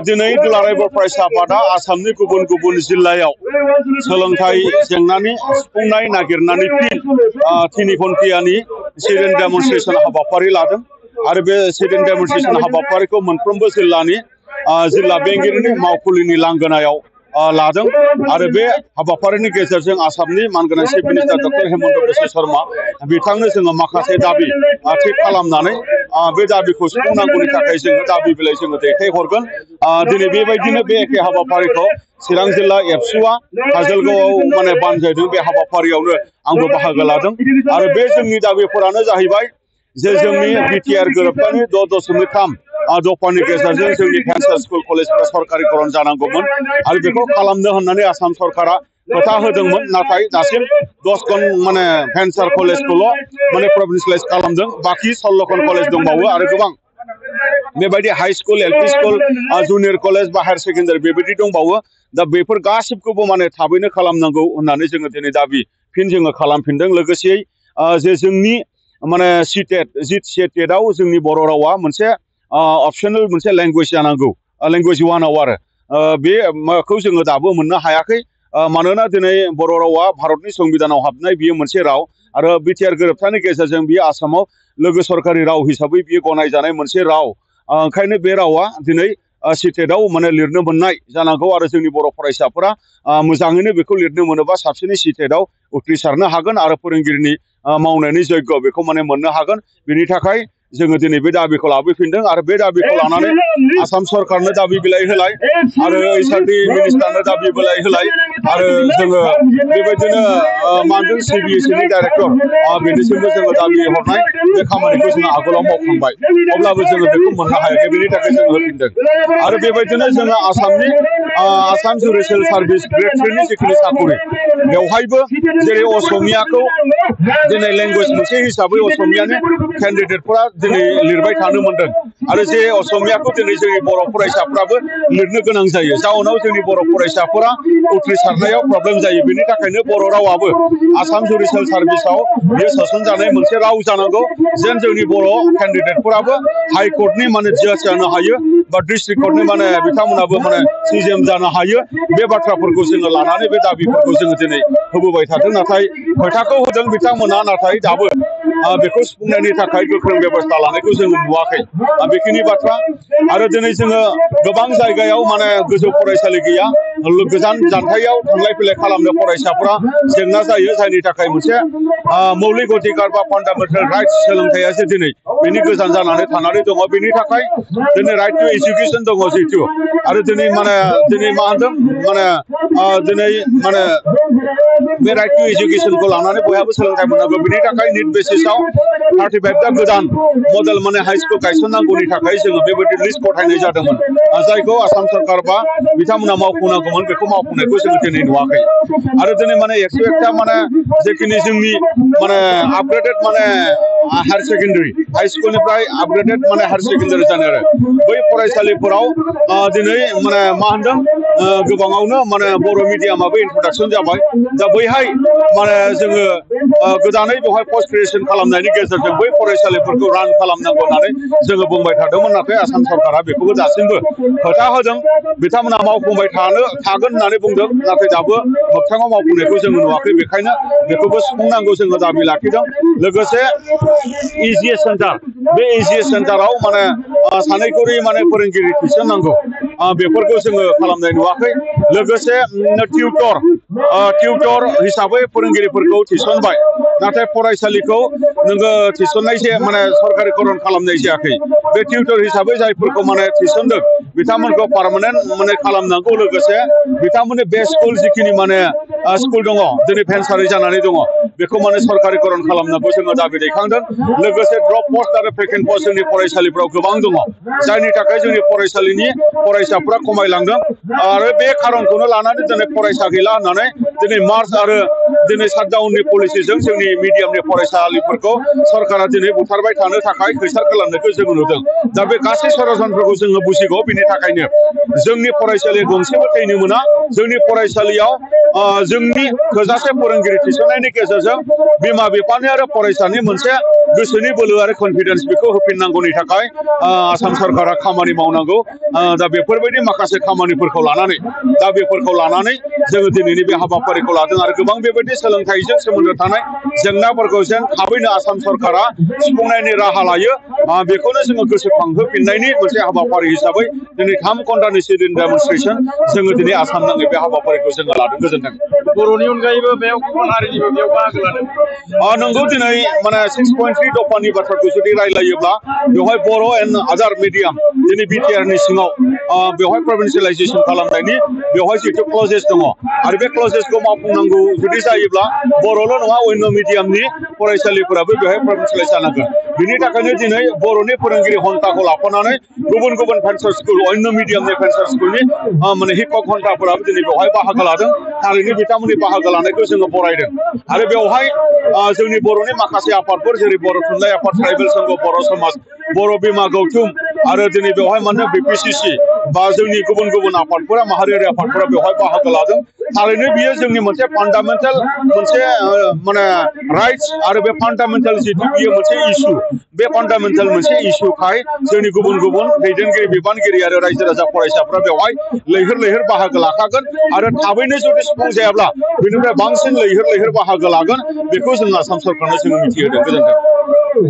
दिनै दुलाराय बर' फरायसा आफादा आसामनि गुबुन गुबुन जिल्लायाव सोलोंथाइ जेंनानि सुफुंनाय नागिरनानै तिनि घन्टियानि सिडेन डेमनस्ट्रेशन हाबाफारि लादों आरो बे सिडेन डेमनस्ट्रेशन हाबाफारिखौ मोनफ्रोमबो जिल्लानि जिल्ला बेंगिरिनि मावखुलिनि लांगोनायाव लादों आरो बे हाबाफारिनि गेजेरजों आसामनि मानगोनां chief minister doctor Hemant Biswa Sharma बिथांनो जोङो माखासे दाबि थिग खालामनानै बे दाबिखौ सुफुंनांगौनि थाखाय जोङो दाबि बिलाइ जोङो दैथायहरगोन। दिनै बेबायदिनो बे एखे हाबाफारिखौ चिरां जिल्ला एबसुआ काजलगावआव माने बानजायदों। बे हाबाफारियावनो आंबो बाहागो लादों आरो बे जोंनि दाबिफोरानो जाहैबाय जे जोंनि बिटिआर गोरोबथानि 6.3 दफानि गेजेरजों जोंनि भेन्सार स्कुल कलेजफोरा सरकारिकरन जानांगौमोन आरो बेखौ खालामनो होननानै आसाम सरकारा खोथा होदोंमोन, नाथाय दासिम 10 माने भेन्सार कलेजखौल' माने प्रभिन्सियेलाइज खालामदों। बाखि 16 कलेज दंबावो आरो गोबां बेबायदि high school, LP school, junior college बा हायार सेकेन्डारि बेबायदि दंबावो। दा बेफोर गासिबखौबो माने थाबैनो खालामनांगौ होननानै जोङो दिनै दाबि जोङो खालामफिनदों। लोगोसे जे जोंनि माने सिटेटआव जोंनि बर' रावा मोनसे अपसनेल मोनसे लेंगुवेज जानांगौ, लेंगुवेज वानाव आरो बेखौ जोङो दाबो मोननो हायाखै। मानोना दिनै बर' रावा भारतनि संबिधानाव हाबनाय बियो मोनसे राव आरो बिटिआर गोरोबथानि गेजेरजों बियो आसामाव लोगो सरकारि राव हिसाबै बियो गनायजानाय मोनसे राव। ओंखायनो बे रावा दिनै सिटेटआव माने लिरनो मोननाय जानांगौ आरो जोंनि बर' फरायसाफोरा मोजाङैनो बेखौ लिरनो मोनोबा साबसिनै सिटेटआव उथ्रिसारनो हागोन आरो फोरोंगिरिनि मावनायनि जग्य बेखौ माने मोननो हागोन। बेनि थाखाय जोङो दिनै बे दाबिखौ लाबोफिनदों आरो बे दाबिखौ लानानै आसाम सरकारनो दाबि बिलाइ होलाय आरो एचआरडि मिनिस्टारनो दाबि बिलाइ होलाय आरो जोङो बेबायदिनो मानदों सिबिएसइनि डाइरेक्टर बेनिसिमबो जोङो दाबि हरनाय बे खामानिखौ जोङो आगोलाव मावखांबाय, अब्लाबो जोङो बेखौ मोननो हायाखै। बेनि थाखाय जोङो होफिनदों आरो बेबायदिनो जोङो आसामनि आसाम जुडिसियेल सार्भिस ग्रेड 3नि जिखिनि साकरि बेवहायबो जेरै असमियाखौ दिनै लेंगुवेज मोनसे हिसाबै असमियानि केन्डिडेटफोरा दिनै लिरबाय थानो मोनदों आरो जे असमियाखौ दिनै जोंनि बर' फरायसाफ्राबो लिरनो गोनां जायो। जाउनाव जोंनि बर' फरायसाफोरा उथ्रिसारनायाव प्रब्लेम जायो। बेनि थाखायनो बर' रावाबो आसाम जुडिसियेल सार्भिसाव बियो सोसनजानाय मोनसे राव जानांगौ, जेन जोंनि बर' केन्डिडेटफोराबो हाइकर्टनि माने जाज जानो हायो बा डिस्ट्रिक्ट कर्टनि माने बिथांमोनाबो माने सिजेम जानो हायो। बे बाथ्राफोरखौ जोङो लानानै बे दाबिफोरखौ जोङो दिनै होबोबाय थादों। नाथाय खोथाखौ होदों बिथांमोना, नाथाय दाबो बेखौ सुफुंनायनि थाखाय गोख्रों बेबस्था लानायखौ जोङो नुवाखै। बेखिनि बाथ्रा आरो दिनै जोङो गोबां जायगायाव माने गोजौ फरायसालि गैया, गोजान जानथायाव थांलाय फैलाय खालामनो फरायसाफोरा जेंना जायो, जायनि थाखाय मोनसे मौलिक अधिकार बा फान्डामेन्टेल राइट्स सोलोंथाइयासो दिनै बेनि गोजान जानानै थानानै दङ। बेनि थाखाय दिनै राइट टु एजुकेसन दङ जिहेतु आरो दिनै दिनै मा होनदों दिनै बे राइट टु एजुकेसनखौ लानानै बयहाबो सोलोंथाइ मोननांगौ। बेनि थाखाय निट बेसिसाव 35टा गोदान मडेल माने हाइ स्कुल गायसननांगौनि थाखाय जोङो बेबायदि लिस्ट गथायनाय जादोंमोन, जायखौ आसाम सरकार बा बिथांमोना मावफुंनांगौमोन। बेखौ मावफुंनायखौ जोङो दिनै नुवाखै आरो दिनै माने 101टा माने जेखिनि जोंनि माने आपग्रेडेड माने हायार सेकेन्डारि हाइ स्कुलनिफ्राय आपग्रेडेड माने हायार सेकेन्डारि जानाय आरो बै फरायसालिफोराव दिनै माने मा होनदों गोबाङावनो माने बर' मिडियामाबो इन्ट्रडाक्सन जाबाय। दा बैहाय माने जोङो गोदानै बेवहाय पस्ट ग्रेजुएसन खालामनायनि गेजेरजों बै फरायसालिफोरखौ रान खालामनांगौ होननानै जोङो बुंबाय थादोंमोन। नाथाय आसाम सरकारा बेखौबो दासिमबो खोथा होदों, बिथांमोना मावफुंबाय थागोन होननानै बुंदों, नाथाय दाबो मोगथाङाव मावफुंनायखौ जोङो नुवाखै। बेखायनो बेखौबो सुफुंनांगौ जोङो दाबि लाखिदों। लोगोसे इजिएस सेन्टार, बे इजिएस सेन्टाराव माने सानैखरि माने फोरोंगिरि थिसननांगौ, बेफोरखौ जोङो खालामनाय नुवाखै। लोगोसे टिउटर हिसाबै फोरोंगिरिफोरखौ थिसनबाय, नाथाय फरायसालिखौ नोङो थिसननाय माने सरकारिकरन खालामनाय जायाखै। बे टिउटर हिसाबै जायफोरखौ माने थिसनदों बिथांमोनखौ पार्मानेन्ट माने खालामनांगौ। लोगोसे बिथांमोननि बे स्कुल जिखिनि माने स्कुल दङ दिनै भेन्सारि जानानै दङ, बेखौ माने सरकारिकरन खालामनांगौ जोङो दाबि दैखांदों। लोगोसे ड्रप पस्ट आरो भेकेन्ट पस्ट जोंनि फरायसालिफ्राव गोबां दङ, जायनि थाखाय जोंनि फरायसालिनि फरायसाफ्रा खमायलांदों आरो बे खारनखौनो लानानै दिनै फरायसा गैला होननानै दिनै मार्च आरो दिनै शाटडाउननि पलिसिजों जोंनि मिडियामनि फरायसालिफोरखौ सरकारा दिनै बुथारबाय थानो थाखाय खैसार खालामनायखौ जों नुदों। दा बे गासै षड़यन्त्रखौ जोङो बुजिगौ। बेनि थाखायनो जोंनि फरायसालिया गंसेबो थैनो मोना। जोंनि फरायसालियाव जोंनि थोजासे फोरोंगिरि थिसननायनि गेजेरजों बिमा बिफानि आरो फरायसानि मोनसे गोसोनि बोलो आरो कनफिडेन्स बेखौ होफिननांगौनि थाखाय आसाम सरकारा खामानि मावनांगौ दा बेफोरबायदि माखासे खामानिफोरखौ लानानै जोङो दिनैनि बे हाबाफारिखौ लादों आरो गोबां बेबायदि सोलोंथाइजों सोमोन्दो थानाय जेंनाफोरखौ जेन थाबैनो आसाम सरकारा सुफुंनायनि राहा लायो बेखौनो जोङो गोसोखांहोफिननायनि मोनसे हाबाफारि हिसाबै दिनै 3 घन्टानि सिरिन डेमनस्ट्रेसन जोङो दिनै आसाम नाङै बे हाबाफारिखौ जोङो लादों गोजोन्थों बर'नि अनगायैबो बेयाव गुबुन हारिनिबो बेयाव बाहागो लादों नंगौ दिनै माने 6.3 दफानि बाथ्राखौ जुदि रायलायोब्ला बेवहाय बर' एन्ड आदार मिडियाम दिनै बिटिआर नि सिङाव बेवहाय प्रभिन्सियेलाइजेसन खालामनायनि बेवहाय जिथु क्लजेस दङ आरो बे क्लजेसखौ मावफुंनांगौ जुदि जायोब्ला बर'ल' नङा अन्य मिडियामनि फरायसालिफोराबो बेवहाय प्रभिन्सियेलाइज जानांगोन बिनि थाखायनो दिनै बर'नि फोरोंगिरि हन्थाखौ लाफानानै गुबुन गुबुन भेन्सार स्कुल अन्य मिडियामनि भेन्सार स्कुलनि माने हिपक हन्थाफोराबो दिनै बेवहाय बाहागो लादों थारैनो बिथांमोननि बाहागो लानायखौ जोङो बरायदों आरो बेवहाय जोंनि बर'नि माखासे आफादफोर जेरै बर' थुनलाइ आफाद ट्राइबेल संघ बर' समाज बर' बिमा गौथुम आरो दिनै बेवहाय माने बिपिसिसि बा जोंनि गुबुन गुबुन आफादफोरा माहारियारि आफादफोरा बेवहाय बाहागो लादों थारैनो बियो जोंनि मोनसे फान्डामेन्टेल मोनसे माने राइट्स आरो बे फान्डामेन्टेल जिथु बियो मोनसे इस्यु बे फान्डामेन्टेल मोनसे इस्युखाय जोंनि गुबुन गुबुन दैदेनगिरि बिबानगिरि आरो रायजो राजा फरायसाफ्रा बेवहाय लैहोर लैहोर बाहागो लाखागोन आरो थाबैनो जुदि सुफुं जायाब्ला बेनिफ्राय बांसिन लैहोर लैहोर बाहागो लागोन बेखौ जों आसाम सरकारनो जोङो मिथिहोदों गोजोन्थों